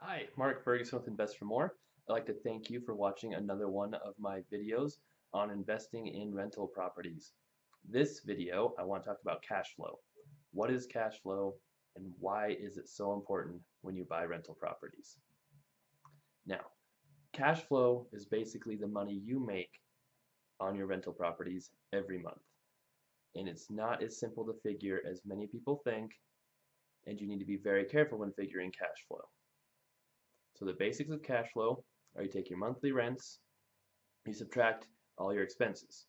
Hi, Mark Ferguson with Invest for More. I'd like to thank you for watching another one of my videos on investing in rental properties. This video, I want to talk about cash flow. What is cash flow and why is it so important when you buy rental properties? Now, cash flow is basically the money you make on your rental properties every month. And it's not as simple to figure as many people think, and you need to be very careful when figuring cash flow. So the basics of cash flow are you take your monthly rents, you subtract all your expenses.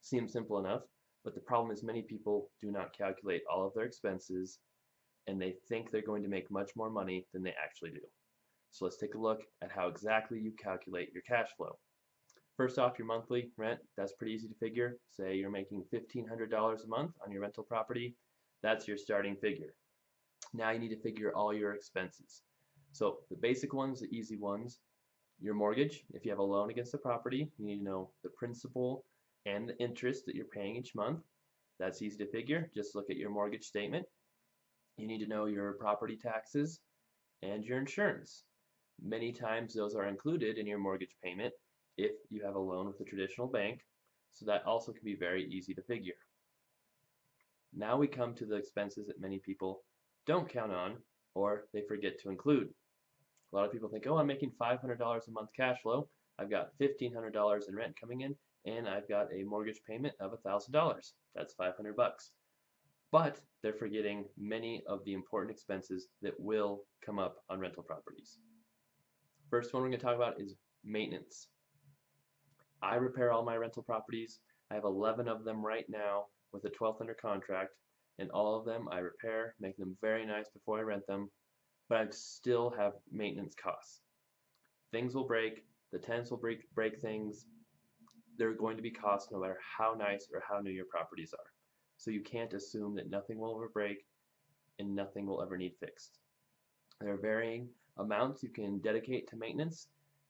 Seems simple enough, but the problem is many people do not calculate all of their expenses and they think they're going to make much more money than they actually do. So let's take a look at how exactly you calculate your cash flow. First off, your monthly rent, that's pretty easy to figure. Say you're making $1,500 a month on your rental property, that's your starting figure. Now you need to figure all your expenses. So the basic ones, the easy ones, your mortgage. If you have a loan against the property, you need to know the principal and the interest that you're paying each month. That's easy to figure. Just look at your mortgage statement. You need to know your property taxes and your insurance. Many times those are included in your mortgage payment if you have a loan with a traditional bank, so that also can be very easy to figure. Now we come to the expenses that many people don't count on or they forget to include. A lot of people think, oh, I'm making $500 a month cash flow. I've got $1,500 in rent coming in, and I've got a mortgage payment of $1,000. That's 500 bucks. But they're forgetting many of the important expenses that will come up on rental properties. First one we're going to talk about is maintenance. I repair all my rental properties. I have 11 of them right now with a 12th under contract, and all of them I repair, make them very nice before I rent them, but I still have maintenance costs. Things will break, the tenants will break things. There are going to be costs no matter how nice or how new your properties are. So you can't assume that nothing will ever break and nothing will ever need fixed. There are varying amounts you can dedicate to maintenance.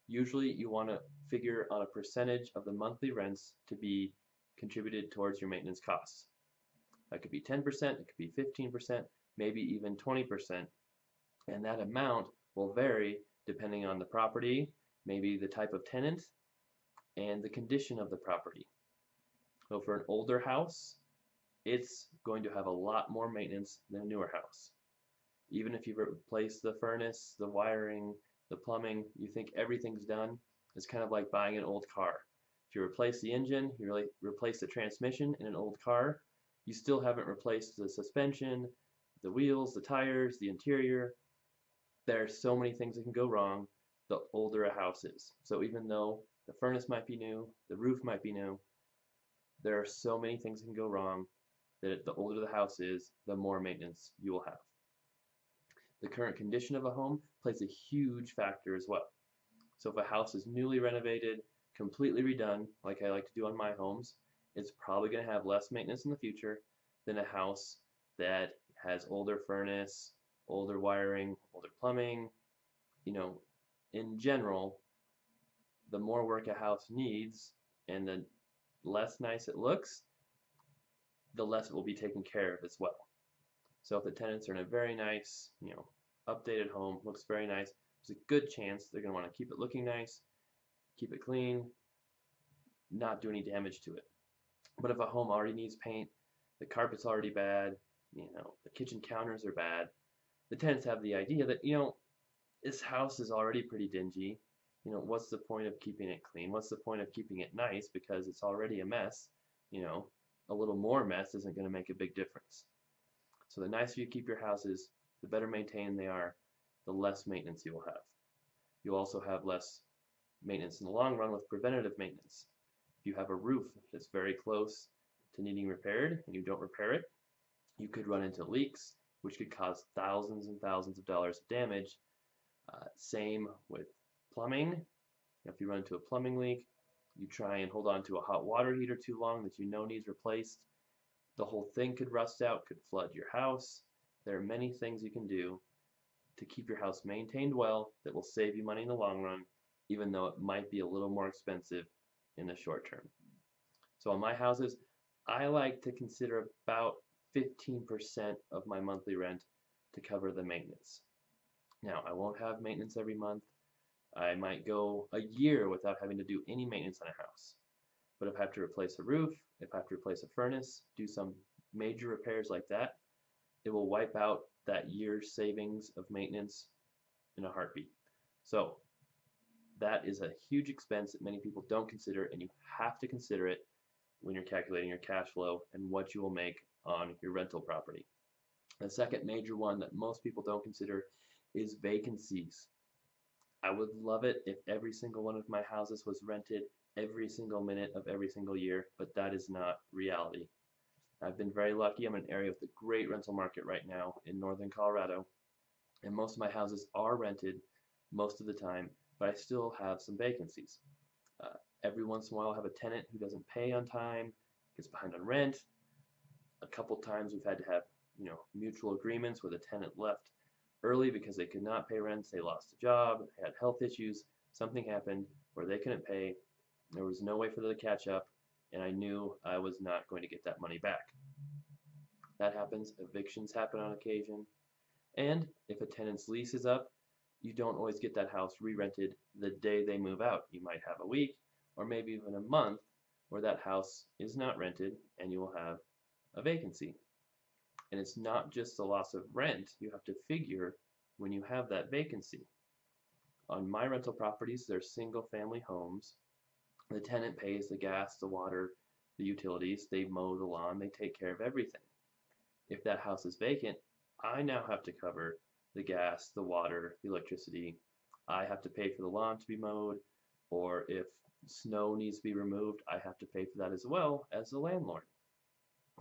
Usually you want to figure on a percentage of the monthly rents to be contributed towards your maintenance costs. That could be 10%, it could be 15%, maybe even 20%. And that amount will vary depending on the property, maybe the type of tenant, and the condition of the property. So for an older house, it's going to have a lot more maintenance than a newer house. Even if you replace the furnace, the wiring, the plumbing, you think everything's done, it's kind of like buying an old car. If you replace the engine, you really replace the transmission in an old car, you still haven't replaced the suspension, the wheels, the tires, the interior. There are so many things that can go wrong the older a house is. So even though the furnace might be new, the roof might be new, there are so many things that can go wrong that the older the house is, the more maintenance you will have. The current condition of a home plays a huge factor as well. So if a house is newly renovated, completely redone, like I like to do on my homes, it's probably going to have less maintenance in the future than a house that has older furnace, older wiring, older plumbing. You know, in general, the more work a house needs and the less nice it looks, the less it will be taken care of as well. So if the tenants are in a very nice, updated home, looks very nice, there's a good chance they're going to want to keep it looking nice, keep it clean, not do any damage to it. But if a home already needs paint, the carpet's already bad, the kitchen counters are bad, the tenants have the idea that, this house is already pretty dingy. What's the point of keeping it clean? What's the point of keeping it nice because it's already a mess? A little more mess isn't going to make a big difference. So the nicer you keep your houses, the better maintained they are, the less maintenance you will have. You'll also have less maintenance in the long run with preventative maintenance. If you have a roof that's very close to needing repaired and you don't repair it, you could run into leaks, which could cause thousands and thousands of dollars of damage. Same with plumbing. If you run into a plumbing leak, you try and hold on to a hot water heater too long that you know needs replaced, the whole thing could rust out, could flood your house. There are many things you can do to keep your house maintained well that will save you money in the long run, even though it might be a little more expensive in the short term. So on my houses, I like to consider about 15% of my monthly rent to cover the maintenance. Now, I won't have maintenance every month. I might go a year without having to do any maintenance on a house. But if I have to replace a roof, if I have to replace a furnace, do some major repairs like that, it will wipe out that year's savings of maintenance in a heartbeat. So that is a huge expense that many people don't consider, and you have to consider it when you're calculating your cash flow and what you will make on your rental property. The second major one that most people don't consider is vacancies. I would love it if every single one of my houses was rented every single minute of every single year, but that is not reality. I've been very lucky. I'm in an area with a great rental market right now in northern Colorado, and most of my houses are rented most of the time, but I still have some vacancies. Every once in a while, I have a tenant who doesn't pay on time, gets behind on rent. A couple times we've had to have, mutual agreements where the tenant left early because they could not pay rent, they lost a job, had health issues, something happened where they couldn't pay, there was no way for them to catch up, and I knew I was not going to get that money back. That happens. Evictions happen on occasion, and if a tenant's lease is up, you don't always get that house re-rented the day they move out. You might have a week or maybe even a month where that house is not rented and you will have a vacancy. And it's not just the loss of rent you have to figure when you have that vacancy. On my rental properties, they're single family homes. The tenant pays the gas, the water, the utilities, they mow the lawn, they take care of everything. If that house is vacant, I now have to cover the gas, the water, the electricity. I have to pay for the lawn to be mowed, or if snow needs to be removed, I have to pay for that as well as the landlord.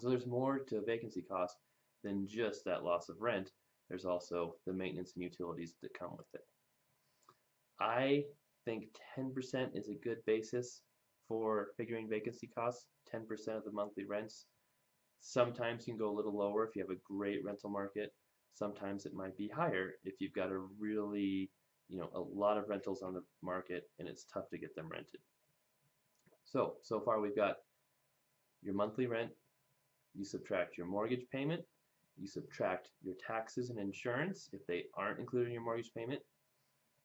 So there's more to vacancy cost than just that loss of rent. There's also the maintenance and utilities that come with it. I think 10% is a good basis for figuring vacancy costs, 10% of the monthly rents. Sometimes you can go a little lower if you have a great rental market. Sometimes it might be higher if you've got a really, a lot of rentals on the market and it's tough to get them rented. So far we've got your monthly rent, you subtract your mortgage payment, you subtract your taxes and insurance if they aren't included in your mortgage payment,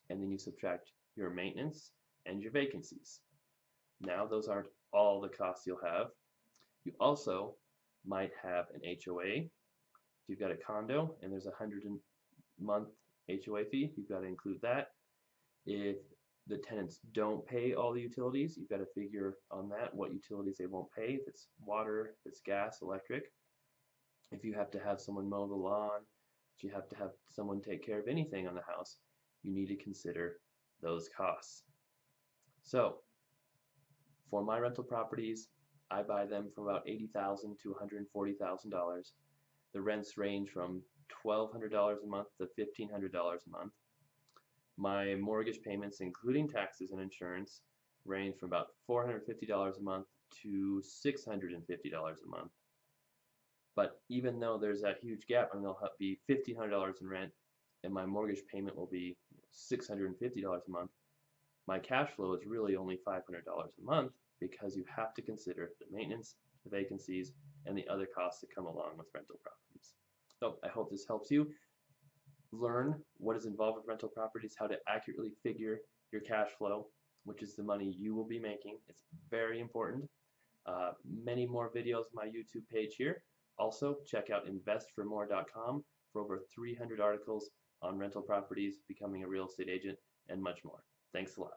and then you subtract your maintenance and your vacancies. Now those aren't all the costs you'll have. You also might have an HOA. If you've got a condo and there's a $100-a-month HOA fee, you've got to include that. If the tenants don't pay all the utilities, you've got to figure on that what utilities they won't pay, if it's water, if it's gas, electric. If you have to have someone mow the lawn, if you have to have someone take care of anything on the house, you need to consider those costs. So for my rental properties, I buy them from about $80,000 to $140,000. The rents range from $1,200 a month to $1,500 a month. My mortgage payments, including taxes and insurance, range from about $450 a month to $650 a month. But even though there's that huge gap, and there'll be $1,500 in rent, and my mortgage payment will be $650 a month, my cash flow is really only $500 a month because you have to consider the maintenance, the vacancies, and the other costs that come along with rental properties. So I hope this helps you learn what is involved with rental properties, how to accurately figure your cash flow, which is the money you will be making. It's very important. Many more videos on my YouTube page here. Also, check out investformore.com for over 300 articles on rental properties, becoming a real estate agent, and much more. Thanks a lot.